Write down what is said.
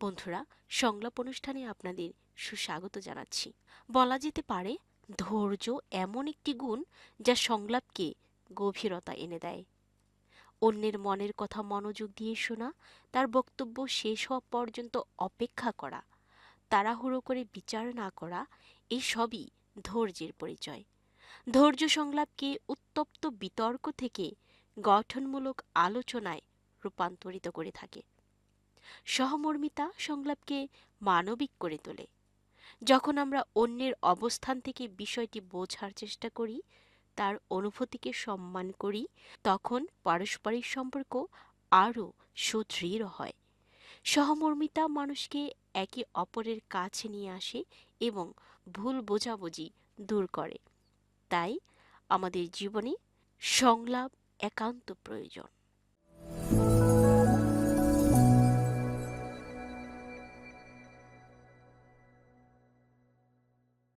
বন্ধুরা, সংলাপ অনুষ্ঠানে আপনাদের সুস্বাগত জানাচ্ছি। বলা যেতে পারে ধৈর্য এমন একটি গুণ যা সংলাপকে গভীরতা এনে দেয়। অন্যের মনের কথা মনোযোগ দিয়ে শোনা, তার বক্তব্য শেষ হওয়া পর্যন্ত অপেক্ষা করা, তাড়াহুড়ো করে বিচার না করা, এই সবই ধৈর্যের পরিচয়। ধৈর্য সংলাপকে উত্তপ্ত বিতর্ক থেকে গঠনমূলক আলোচনায় রূপান্তরিত করে থাকে। সহমর্মিতা সংলাপকে মানবিক করে তোলে। যখন আমরা অন্যের অবস্থান থেকে বিষয়টি বোঝার চেষ্টা করি, তার অনুভূতিকে সম্মান করি, তখন পারস্পরিক সম্পর্ক আরও সুদৃঢ় হয়। সহমর্মিতা মানুষকে একে অপরের কাছে নিয়ে আসে এবং ভুল বোঝাবুঝি দূর করে। তাই আমাদের জীবনে সংলাপ একান্ত প্রয়োজন।